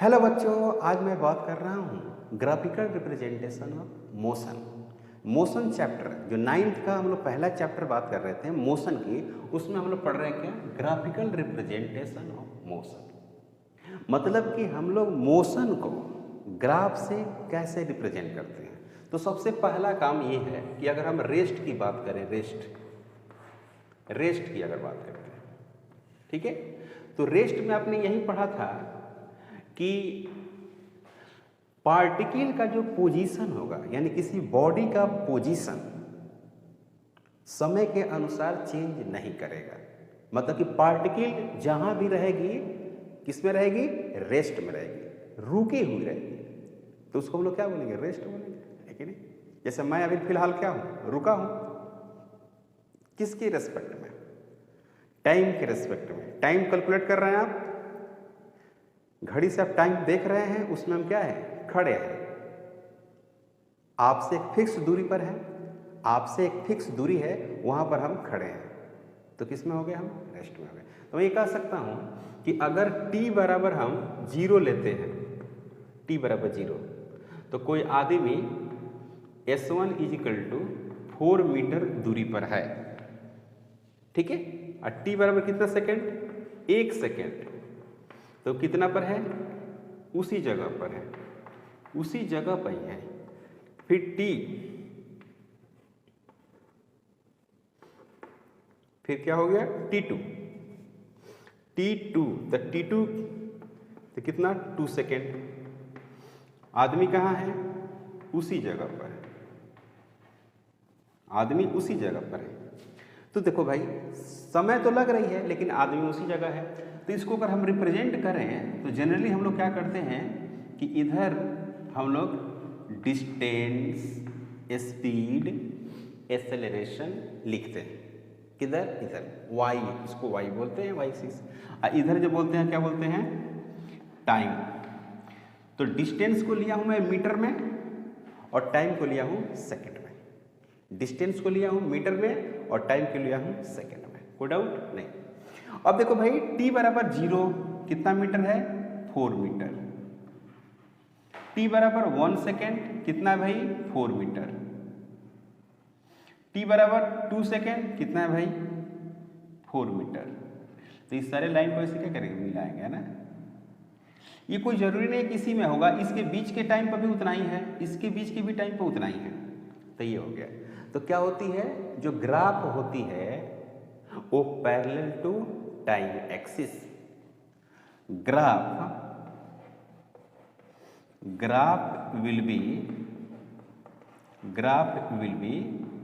Hello बच्चों, आज मैं बात कर रहा हूँ graphical representation of motion. Motion chapter जो 9th का हम लोग पहला चैप्टर बात कर रहे थे मोशन की, उसमें हम लोग पढ़ रहे हैं क्या? Graphical representation of motion. मतलब कि हम लोग मोशन को ग्राफ से कैसे रिप्रेजेंट करते हैं। तो सबसे पहला काम ये है कि अगर हम रेस्ट की बात करें, रेस्ट की अगर बात करते हैं, ठीक है, तो रेस्ट में आपने यही पढ़ा था कि पार्टिकल का जो पोजीशन होगा, यानी किसी बॉडी का पोजीशन समय के अनुसार चेंज नहीं करेगा। मतलब कि पार्टिकल जहां भी रहेगी, किस में रहेगी? रेस्ट में रहेगी, रुकी हुई रहेगी। तो उसको हम लोग क्या बोलेंगे? रेस्ट बोलेंगे, है कि नहीं? जैसे मैं अभी फिलहाल क्या हूं? रुका हूं। किसके रेस्पेक्ट में? टाइम के रेस्पेक्ट में। टाइम कैलकुलेट कर रहे हैं आप, घड़ी से आप टाइम देख रहे हैं, उसमें हम क्या है? खड़े हैं। आपसे एक फिक्स दूरी पर है, आपसे एक फिक्स दूरी है, वहां पर हम खड़े हैं। तो किस में हो गए? हम रेस्ट में हो गए। तो मैं ये कह सकता हूं कि अगर t बराबर हम 0 लेते हैं, t बराबर 0, तो कोई आदमी S1 = 4 मीटर दूरी पर है, ठीक है। और t बराबर कितना सेकेंड? 1 सेकेंड। तो कितना पर है? उसी जगह पर है, उसी जगह पर ही है। फिर t, फिर क्या हो गया? t2, तो t2 तो कितना? 2 सेकेंड। आदमी कहाँ है? उसी जगह पर है, आदमी उसी जगह पर है। तो देखो भाई, समय तो लग रही है लेकिन आदमी उसी जगह है। तो इसको अगर हम रिप्रेजेंट करें तो जनरली हम लोग क्या करते हैं कि इधर हम लोग डिस्टेंस, स्पीड, एक्सेलरेशन लिखते हैं। किधर? इधर y, इसको y बोलते हैं, y एक्सिस। इधर जो बोलते हैं क्या बोलते हैं? टाइम। तो डिस्टेंस को लिया हूं मैं मीटर में और टाइम को लिया हूं सेकंड में। डिस्टेंस को लिया हूं मीटर में और टाइम को लिया हूं सेकंड में। कोई डाउट नहीं। अब देखो भाई, t बराबर 0 कितना मीटर है? 4 मीटर। t बराबर 1 सेकेंड कितना है भाई? 4 मीटर। t बराबर 2 सेकेंड कितना है भाई? 4 मीटर। तो इस सारे लाइन को ऐसे क्या करेंगे? मिलाएंगे, है ना। ये कोई जरूरी नहीं कि इसी में होगा, इसके बीच के टाइम पर भी उतना ही है, इसके बीच के भी टाइम पर उतना ही है। तो ये हो गया। तो क्या होती है? जो ग्राफ होती है वो parallel to time axis. Graph will be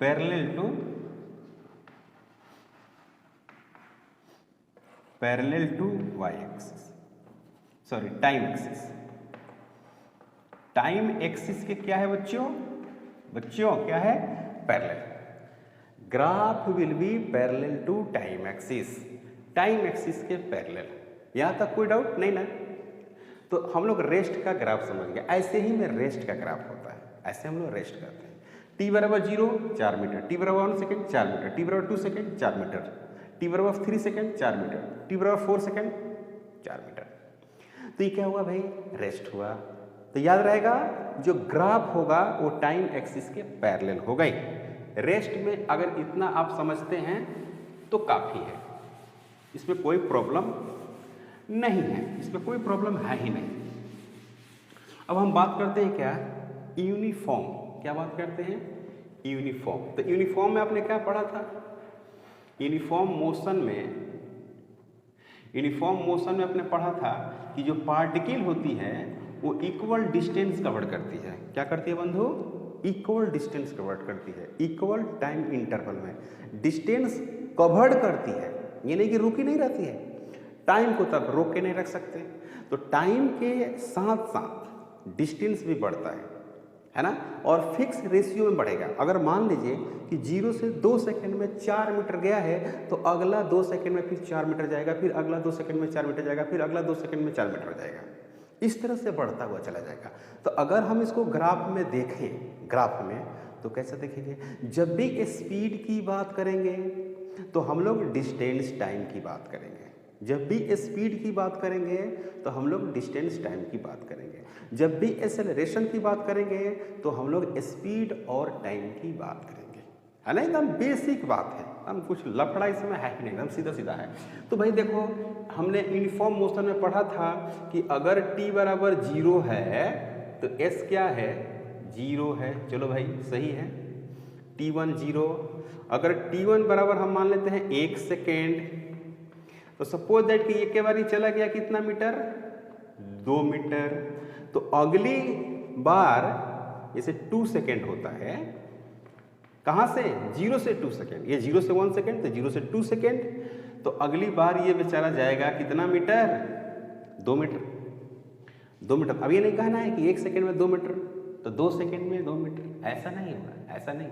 parallel to y axis, sorry time axis. Time axis के क्या है बच्चों? क्या है? Parallel. Graph will be parallel to time axis, time axis के पैरेलल। यहां तक कोई डाउट नहीं ना? तो हम लोग रेस्ट का ग्राफ समझ गए। ऐसे ही में रेस्ट का ग्राफ होता है, ऐसे हम लोग रेस्ट करते हैं। t बराबर 0 4 मीटर, t बराबर 1 सेकेंड 4 मीटर, t बराबर 2 सेकेंड 4 मीटर, t बराबर 3 सेकेंड 4 मीटर, t बराबर 4 सेकेंड 4 मीटर। तो ये क्या हुआ भाई? रेस्ट हुआ। तो याद रहेगा, जो ग्राफ होगा वो टाइम एक्सिस के पैरेलल हो गई। रेस्ट में अगर इतना आप समझते हैं तो काफी है, इसमें कोई प्रॉब्लम नहीं है, इसमें कोई प्रॉब्लम है ही नहीं। अब हम बात करते हैं क्या? यूनिफॉर्म। क्या बात करते हैं? यूनिफॉर्म। तो यूनिफॉर्म में आपने क्या पढ़ा था? यूनिफॉर्म मोशन में आपने पढ़ा था कि जो पार्टिकल होती है वो इक्वल डिस्टेंस कवर करती है। क्या करती है बंधु? इक्वल डिस्टेंस कवर करती है, इक्वल टाइम इंटरवल में डिस्टेंस कवर्ड करती है। ये नहीं कि रुकी नहीं रहती है, टाइम को तब रोक के नहीं रख सकते। तो टाइम के साथ साथ डिस्टेंस भी बढ़ता है ना, और फिक्स रेशियो में बढ़ेगा। अगर मान लीजिए कि 0 से 2 सेकंड में 4 मीटर गया है, तो अगला 2 सेकंड में फिर 4 मीटर जाएगा, फिर अगला 2 सेकंड में 4 मीटर जाएगा, फिर अगला 2 सेकंड में 4 मीटर जाएगा। इस तरह से बढ़ता हुआ चला जाएगा। तो अगर हम इसको ग्राफ में देखें, ग्राफ में तो कैसे देखेंगे? जब भी स्पीड की बात करेंगे तो हम लोग डिस्टेंस टाइम की बात करेंगे, जब भी स्पीड की बात करेंगे तो हम लोग डिस्टेंस टाइम की बात करेंगे, जब भी एक्सेलरेशन की बात करेंगे तो हम लोग स्पीड और टाइम की बात करेंगे, है ना। एकदम बेसिक बात है, हम कुछ लफड़ा इसमें है ही नहीं, एकदम सीधा सीधा है। तो भाई देखो, हमने यूनिफॉर्म मोशन में पढ़ा था कि अगर t बराबर 0 है तो s क्या है, 0 है। चलो भाई सही है, t1 0। अगर t1 बराबर हम मान लेते हैं 1 सेकेंड, तो सपोज दैट कि ये के बार चला गया कितना मीटर, 2 मीटर। तो अगली बार जैसे 2 सेकेंड होता है, कहाँ से, 0 से 2 सेकेंड, ये 0 से 1 सेकेंड, तो 0 से 2 सेकेंड। तो अगली बार ये बेचारा जाएगा कितना मीटर, 2 मीटर। 2 मीटर। अब ये नहीं कहना है कि 1 सेकेंड में 2 मीटर, तो 2 सेकेंड में 2 मीटर, ऐसा नहीं होगा, ऐसा नहीं।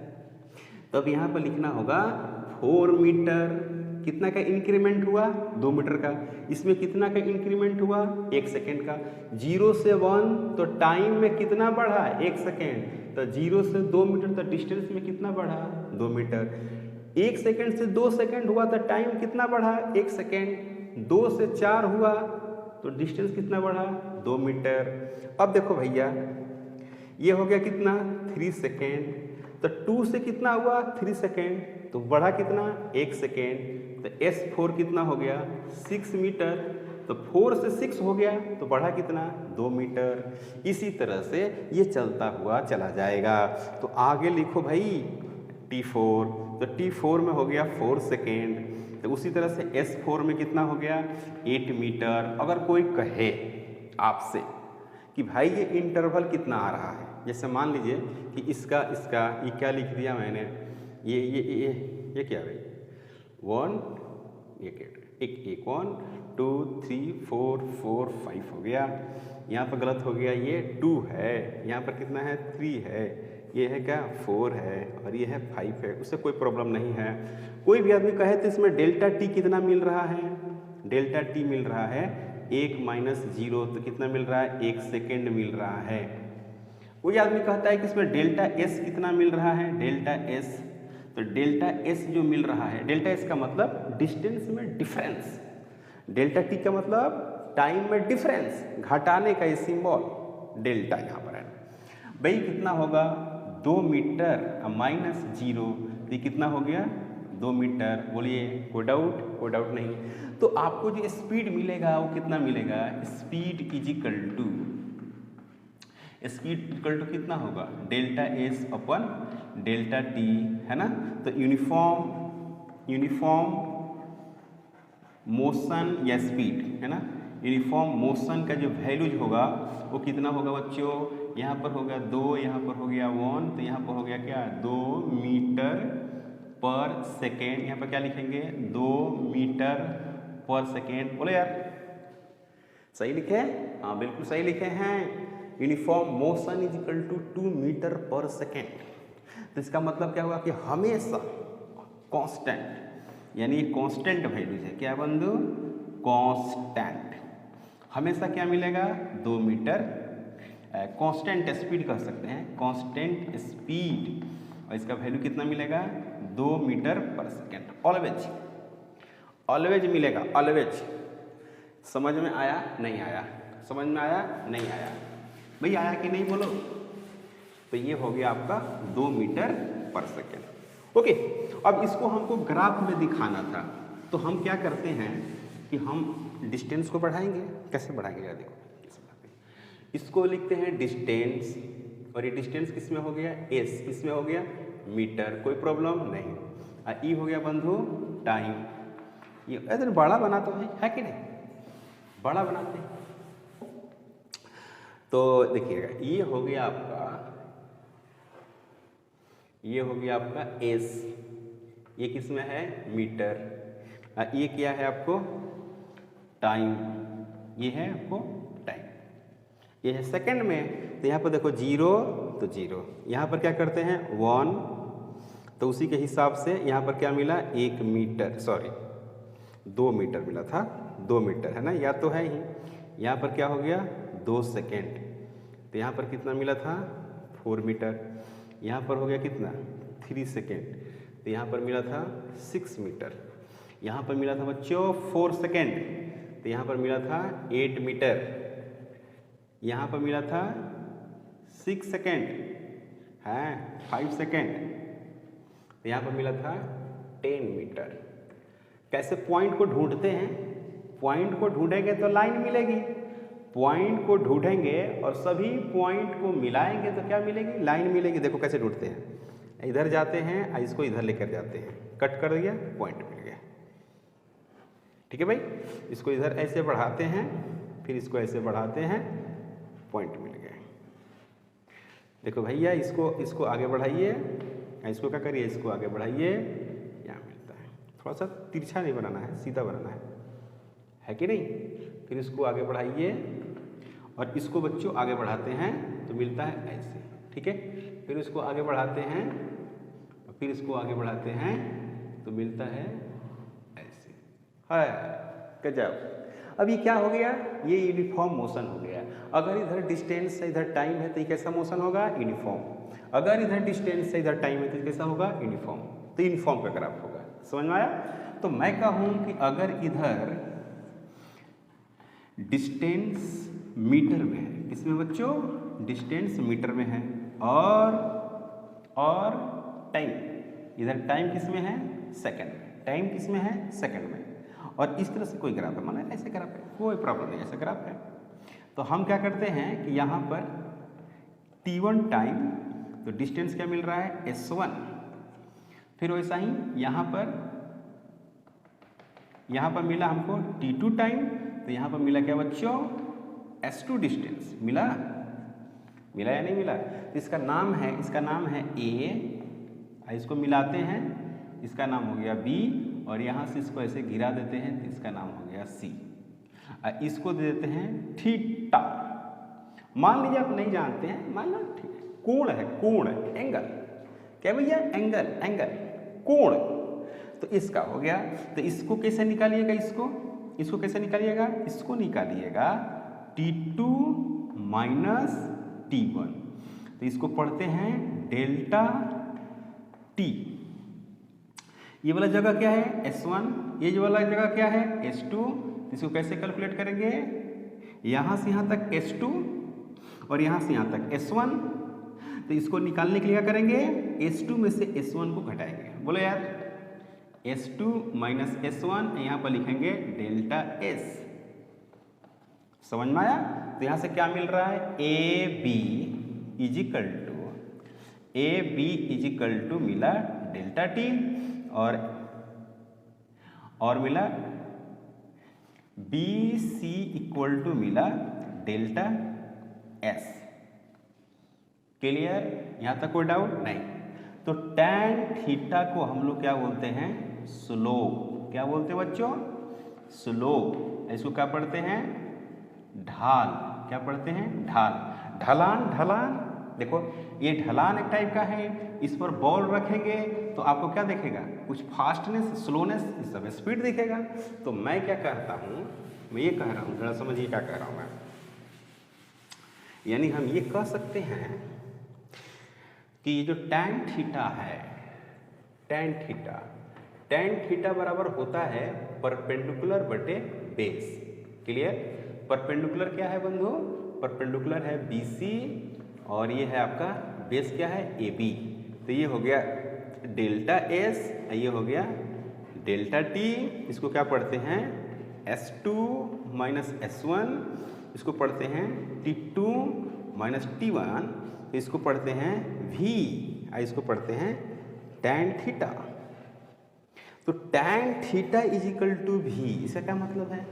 तो अब यहाँ पर लिखना होगा 4 मीटर। कितना का इंक्रीमेंट हुआ, 2 मीटर का। इसमें कितना का इंक्रीमेंट हुआ, 1 सेकेंड का। 0 से 1 तो टाइम में कितना बढ़ा, 1 सेकेंड। तो 0 से 2 मीटर तो डिस्टेंस में कितना बढ़ा, 2 मीटर। 1 सेकेंड से 2 सेकेंड हुआ तो टाइम कितना बढ़ा, 1 सेकेंड। 2 से 4 हुआ तो डिस्टेंस कितना बढ़ा, 2 मीटर। अब देखो भैया, ये हो गया कितना, 3 सेकेंड। तो 2 से कितना हुआ, 3 सेकेंड, तो बढ़ा कितना, 1 सेकेंड। तो S4 कितना हो गया, 6 मीटर। तो 4 से 6 हो गया तो बढ़ा कितना, 2 मीटर। इसी तरह से ये चलता हुआ चला जाएगा। तो आगे लिखो भाई T4, तो T4 में हो गया 4 सेकेंड। तो उसी तरह से S4 में कितना हो गया, 8 मीटर। अगर कोई कहे आपसे कि भाई ये इंटरवल कितना आ रहा है, जैसे मान लीजिए कि इसका ये क्या लिख दिया मैंने, ये क्या भाई, 1 एक 1 2 3 4 4 5 हो गया। यहाँ पर गलत हो गया, ये 2 है, यहाँ पर कितना है, 3 है, ये है क्या, 4 है, और ये है 5 है। उससे कोई प्रॉब्लम नहीं है। कोई भी आदमी कहे तो इसमें डेल्टा टी कितना मिल रहा है, डेल्टा टी मिल रहा है 1 माइनस 0, तो कितना मिल रहा है, 1 सेकेंड मिल रहा है। कोई आदमी कहता है कि इसमें डेल्टा एस कितना मिल रहा है, डेल्टा एस, तो डेल्टा एस जो मिल रहा है, डेल्टा एस का मतलब डिस्टेंस में डिफरेंस, डेल्टा टी का मतलब टाइम में डिफरेंस, घटाने का ये सिंबल डेल्टा यहाँ पर है। भाई कितना होगा, 2 मीटर माइनस 0, तो कितना हो गया, 2 मीटर। बोलिए कोई डाउट, कोई डाउट नहीं। तो आपको जो स्पीड मिलेगा वो कितना मिलेगा, speed is equal to, speed equal to कितना होगा, डेल्टा एस अपन डेल्टा टी, है ना। तो यूनिफॉर्म मोशन या स्पीड, है ना, यूनिफॉर्म मोशन का जो वैल्यूज होगा वो कितना होगा बच्चों, यहाँ पर होगा 2, यहाँ पर हो गया 1, तो यहाँ पर हो गया क्या, 2 मीटर पर सेकेंड। यहाँ पर क्या लिखेंगे, 2 मीटर पर सेकेंड। बोलो यार सही लिखे, हाँ बिल्कुल सही लिखे हैं। Uniform motion is equal to 2 metre पर सेकेंड। तो इसका मतलब क्या हुआ कि हमेशा कांस्टेंट, यानी ये कांस्टेंट वैल्यूज है, क्या बंधु, कांस्टेंट। हमेशा क्या मिलेगा, 2 मीटर, कांस्टेंट स्पीड कह सकते हैं, कांस्टेंट स्पीड, और इसका वैल्यू कितना मिलेगा, 2 मीटर पर सेकेंड। ऑलवेज, ऑलवेज मिलेगा, ऑलवेज। समझ में आया, नहीं आया, समझ में आया, नहीं आया, भाई आया कि नहीं बोलो। तो ये हो गया आपका 2 मीटर पर सेकेंड। ओके, अब इसको हमको ग्राफ में दिखाना था, तो हम क्या करते हैं कि हम डिस्टेंस को बढ़ाएंगे। कैसे बढ़ाएंगे यार, देखो इसको लिखते हैं डिस्टेंस, और ये डिस्टेंस किस में हो गया, एस, किस में हो गया, मीटर, कोई प्रॉब्लम नहीं। और ई हो गया बंधु टाइम। ये इधर बड़ा बना तो है कि नहीं, बड़ा बनाते हैं। तो देखिएगा ये हो गया आपका, ये हो गया आपका एस, ये किस में है, मीटर। ये क्या है आपको, टाइम, ये है आपको टाइम, ये है सेकंड में। तो यहाँ पर देखो 0 तो 0, यहाँ पर क्या करते हैं 1, तो उसी के हिसाब से यहाँ पर क्या मिला, 1 मीटर, सॉरी 2 मीटर मिला था, 2 मीटर है ना, या तो है ही। यहाँ पर क्या हो गया 2 सेकेंड, तो यहाँ पर कितना मिला था 4 मीटर। यहाँ पर हो गया कितना 3 सेकेंड, तो यहाँ पर मिला था 6 मीटर। यहाँ पर मिला था बच्चों 4 सेकेंड, तो यहाँ पर मिला था 8 मीटर। यहाँ पर मिला था 6 सेकेंड है, 5 सेकेंड, तो यहाँ पर मिला था 10 मीटर। कैसे पॉइंट को ढूंढते हैं? पॉइंट को ढूंढेंगे तो लाइन मिलेगी, पॉइंट को ढूंढेंगे और सभी पॉइंट को मिलाएंगे तो क्या मिलेगी? लाइन मिलेगी। देखो कैसे ढूंढते हैं, इधर जाते हैं, इसको इधर लेकर जाते हैं, कट कर दिया, पॉइंट मिल गया। ठीक है भाई, इसको इधर ऐसे बढ़ाते हैं, फिर इसको ऐसे बढ़ाते हैं, पॉइंट मिल गया। देखो भैया, इसको आगे बढ़ाइए, इसको क्या करिए, इसको आगे बढ़ाइए, यहाँ मिलता है। थोड़ा सा तिरछा नहीं बनाना है, सीधा बनाना है कि नहीं? फिर इसको आगे बढ़ाइए और इसको बच्चों आगे बढ़ाते हैं तो मिलता है ऐसे। ठीक है, फिर इसको आगे बढ़ाते हैं और फिर इसको आगे बढ़ाते हैं तो मिलता है ऐसे। है गजब। अब ये क्या हो गया? ये यूनिफॉर्म मोशन हो गया। अगर इधर डिस्टेंस से इधर टाइम है तो ये कैसा मोशन होगा? यूनिफॉर्म। अगर इधर डिस्टेंस से इधर टाइम है तो कैसा होगा? यूनिफॉर्म। तो यूनिफॉर्म का ग्राफ होगा। समझ में आया? तो मैं कहूँ कि अगर इधर डिस्टेंस मीटर में है, किसमें बच्चों? डिस्टेंस मीटर में है, और टाइम, इधर टाइम किसमें है? सेकंड में। टाइम किसमें है? सेकंड में। और इस तरह से कोई ग्राफ है, माना ऐसे ग्राफ है, कोई प्रॉब्लम नहीं, ऐसा ग्राफ है। तो हम क्या करते हैं कि यहाँ पर t1 टाइम, तो डिस्टेंस क्या मिल रहा है? s1। फिर वैसा ही यहाँ पर मिला हमको t2 टाइम, तो यहाँ पर मिला क्या बच्चों? s2 distance. मिला या नहीं मिला? तो इसका नाम है a, इसको मिलाते हैं, इसका नाम हो गया b, और यहाँ से इसको ऐसे गिरा देते हैं तो इसका नाम हो गया c। इसको दे देते हैं थीटा। मान लीजिए आप नहीं जानते हैं, मान लो ठीक है, कोण है, कोण है, एंगल। क्या भैया? एंगल, कोण। तो इसका हो गया। तो इसको कैसे निकालिएगा? इसको कैसे निकालिएगा? इसको निकालिएगा t2 माइनस t1। तो इसको पढ़ते हैं डेल्टा t। ये वाला जगह क्या है? s1। ये जो वाला जगह क्या है? s2। इसको कैसे कैलकुलेट करेंगे? यहाँ से यहाँ तक s2 और यहाँ से यहाँ तक s1। तो इसको निकालने के लिए क्या करेंगे? s2 में से s1 को घटाएंगे। बोलो यार, s2 माइनस s1, यहाँ पर लिखेंगे डेल्टा s। समझ में आया? तो यहाँ से क्या मिल रहा है? ab इजिकल टू मिला डेल्टा t, और मिला BC इक्वल टू मिला डेल्टा S। क्लियर? यहाँ तक कोई डाउट नहीं? तो tan थीटा को हम लोग क्या बोलते हैं? स्लोप। क्या बोलते हैं बच्चों? स्लोप। इसको क्या पढ़ते हैं? ढाल। क्या पढ़ते हैं? ढाल। ढलान। देखो ये ढलान एक टाइप का है, इस पर बॉल रखेंगे तो आपको क्या दिखेगा? कुछ फास्टनेस, स्लोनेस, इस सब स्पीड दिखेगा। तो मैं क्या कहता हूँ, मैं ये कह रहा हूँ, जरा समझिए क्या कह रहा हूँ मैं। यानी हम ये कह सकते हैं कि ये जो tan थीटा है, tan थीटा बराबर होता है परपेंडिकुलर बटे बेस। क्लियर? परपेंडिकुलर क्या है बंधु? परपेंडिकुलर है BC, और ये है आपका बेस क्या है? AB। तो ये हो गया डेल्टा S, ये हो गया डेल्टा T। इसको क्या पढ़ते हैं? S2 minus S1। इसको पढ़ते हैं T2 माइनस T1। तो इसको पढ़ते हैं V, इसको पढ़ते हैं tan थीटा। तो tan theta is equal to V, इसका क्या मतलब है?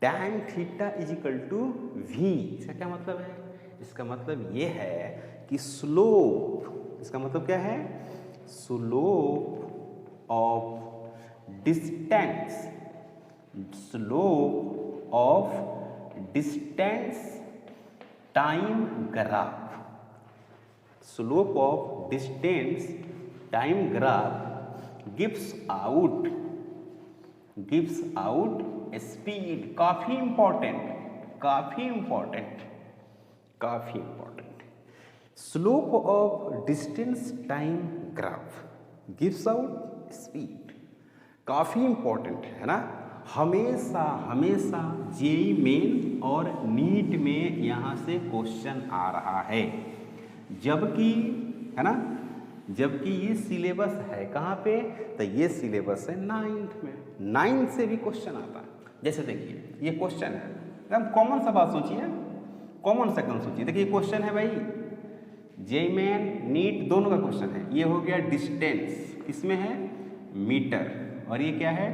tan theta is equal to V, इसका क्या मतलब है? इसका मतलब ये है कि स्लोप, इसका मतलब क्या है? Slope of distance time graph. Slope of distance time graph gives out speed. काफी important. Slope of distance time graph gives out speed. काफ़ी इंपॉर्टेंट है ना। हमेशा हमेशा जेईई मेन और नीट में यहाँ से क्वेश्चन आ रहा है, जबकि है ना, जबकि ये सिलेबस है कहाँ पे, तो ये सिलेबस है 9th में, 9th से भी क्वेश्चन आता है। जैसे देखिए ये क्वेश्चन है, एकदम कॉमन सा बात सोचिए, कॉमन सा एकदम सोचिए। देखिए क्वेश्चन है भाई, जेईई मेन नीट दोनों का क्वेश्चन है। ये हो गया डिस्टेंस, किसमें है, मीटर, और ये क्या है,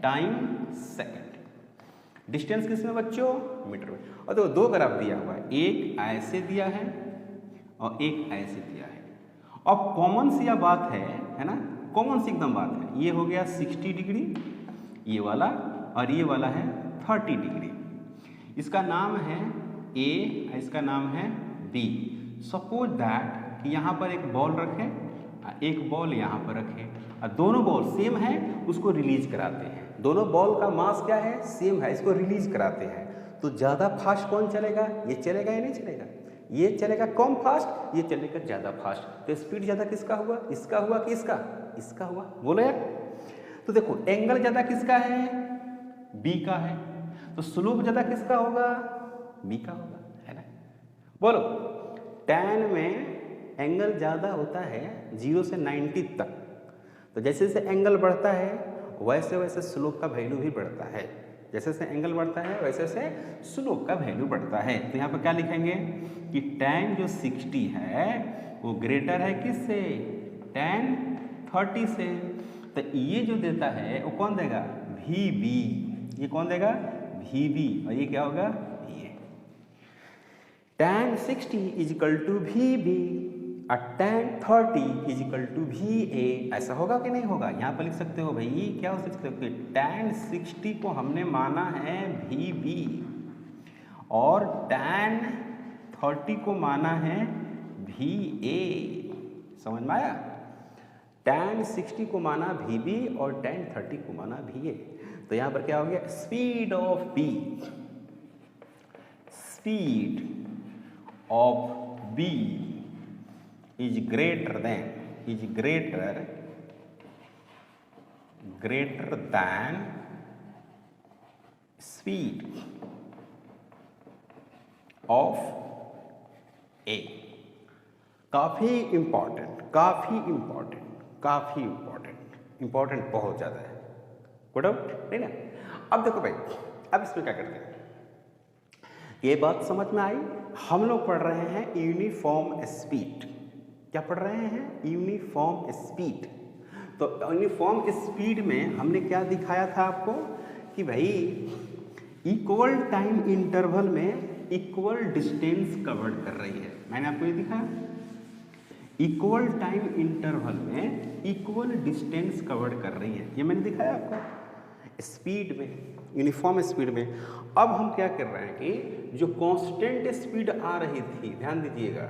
टाइम सेकंड। डिस्टेंस किसमें बच्चों, मीटर में। और तो दो ग्राफ दिया हुआ है, एक ऐसे दिया है और एक ऐसे दिया है। अब कॉमन सी यह बात है ना, कॉमन सी एकदम बात है। ये हो गया 60 डिग्री ये वाला, और ये वाला है 30 डिग्री। इसका नाम है ए, इसका नाम है बी। सपोज दैट कि यहाँ पर एक बॉल रखें, एक बॉल यहाँ पर रखें, और दोनों बॉल सेम है, उसको रिलीज कराते हैं। दोनों बॉल का मास क्या है, सेम है, इसको रिलीज कराते हैं। तो ज़्यादा फास्ट कौन चलेगा, ये चलेगा या नहीं चलेगा, ये चलेगा कम फास्ट, ये चलेगा ज़्यादा फास्ट। तो स्पीड ज़्यादा किसका हुआ, इसका हुआ कि इसका, इसका हुआ, बोलो यार। तो देखो एंगल ज़्यादा किसका है, बी का है, तो स्लोप ज़्यादा किसका होगा, बी का होगा, है ना। बोलो tan में एंगल ज़्यादा होता है 0 से 90 तक, तो जैसे जैसे एंगल बढ़ता है वैसे वैसे स्लोप का वैल्यू भी बढ़ता है। जैसे जैसे एंगल बढ़ता है वैसे वैसे स्लोप का वैल्यू बढ़ता है। तो यहाँ पर क्या लिखेंगे कि tan जो 60 है वो ग्रेटर है किससे, tan 30 से। तो ये जो देता है वो कौन देगा, VB, ये कौन देगा, VB, और ये क्या होगा, VA। tan 60 is equal to VB और tan 30 is equal to VA। ऐसा होगा कि नहीं होगा, यहाँ पर लिख सकते हो भाई, क्या हो सकते हो कि tan 60 को हमने माना है VB और tan 30 को माना है VA। समझ में आया, tan 60 को माना VB और tan 30 को माना VA। तो यहाँ पर क्या हो गया, speed of B, speed of B is greater than speed of A। काफी इंपॉर्टेंट, काफी इंपॉर्टेंट, काफी इंपॉर्टेंट, इंपॉर्टेंट बहुत ज्यादा है, गुड आउट नहीं ना। अब देखो भाई, अब इसमें क्या करते हैं, ये बात समझ में आई। हम लोग पढ़ रहे हैं यूनिफॉर्म स्पीड। क्या पढ़ रहे हैं, यूनिफॉर्म स्पीड। तो यूनिफॉर्म स्पीड में हमने क्या दिखाया था आपको कि भाई इक्वल टाइम इंटरवल में इक्वल डिस्टेंस कवर कर रही है। मैंने आपको ये दिखाया, इक्वल टाइम इंटरवल में इक्वल डिस्टेंस कवर कर रही है, ये मैंने दिखाया आपको स्पीड में, यूनिफॉर्म स्पीड में। अब हम क्या कर रहे हैं कि जो कांस्टेंट स्पीड आ रही थी, ध्यान दीजिएगा,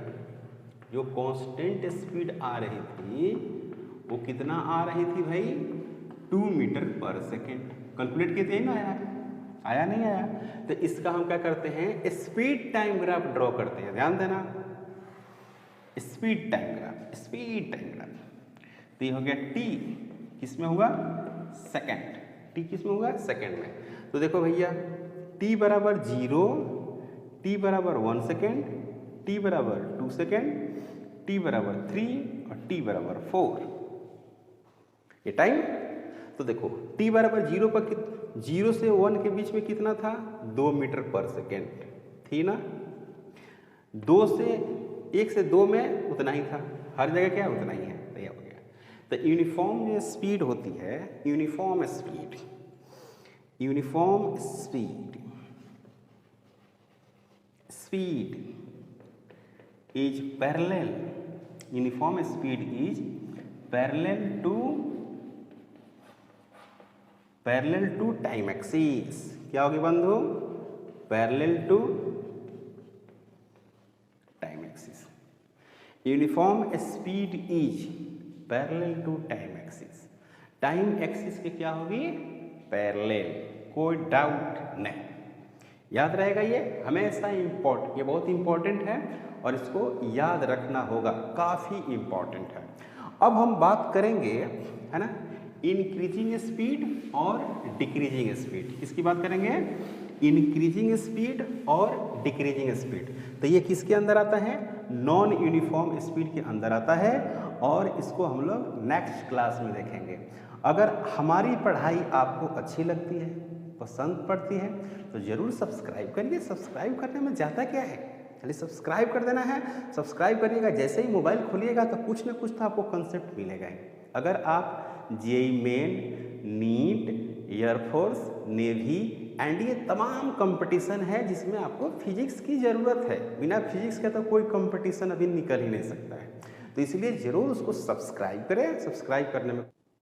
जो कांस्टेंट स्पीड आ रही थी वो कितना आ रही थी भाई, 2 मीटर पर सेकेंड। कैलकुलेट किए थे ना, आया नहीं आया। तो इसका हम क्या करते हैं, स्पीड टाइम ग्राफ ड्रॉ करते हैं, ध्यान देना, speed time graph, speed time graph. तो ये हो गया t, किस में हुआ, सेकेंड, t किस में हुआ, सेकेंड में। तो देखो भैया t बराबर 0, t बराबर 1 सेकेंड, t बराबर 2 सेकेंड, t बराबर 3 और t बराबर 4, ये टाइम। तो देखो t बराबर 0 पर 0 से 1 के बीच में कितना था, 2 मीटर पर सेकेंड थी ना। 2 से 1 से 2 में उतना ही था, हर जगह क्या उतना ही है, तो ये हो गया। तो यूनिफॉर्म जो स्पीड होती है, uniform speed, uniform speed, speed is parallel, uniform speed is parallel to time axis। क्या होगी बंधु, parallel to time axis। Uniform speed is parallel to time axis, time axis के क्या होगी, पैरेलल, कोई डाउट नहीं, याद रहेगा ये हमेशा इम्पोर्टेंट, ये बहुत इंपॉर्टेंट है और इसको याद रखना होगा, काफ़ी इम्पॉर्टेंट है। अब हम बात करेंगे है ना इंक्रीजिंग स्पीड और डिक्रीजिंग स्पीड। किसकी बात करेंगे? इंक्रीजिंग स्पीड और डिक्रीजिंग स्पीड। तो ये किसके अंदर आता है? नॉन यूनिफॉर्म स्पीड के अंदर आता है, और इसको हम लोग नेक्स्ट क्लास में देखेंगे। अगर हमारी पढ़ाई आपको अच्छी लगती है, पसंद पड़ती है, तो ज़रूर सब्सक्राइब करिए। सब्सक्राइब करने में ज़्यादा क्या है, खाली सब्सक्राइब कर देना है। सब्सक्राइब करिएगा, जैसे ही मोबाइल खोलिएगा तो कुछ ना कुछ तो आपको कंसेप्ट मिलेगा ही। अगर आप JEE Main, NEET, air force, navy and ये तमाम कंपटीशन है जिसमें आपको फिजिक्स की ज़रूरत है, बिना फिजिक्स के तो कोई कंपटीशन अभी निकल ही नहीं सकता है। तो इसलिए ज़रूर उसको सब्सक्राइब करें। सब्सक्राइब करने में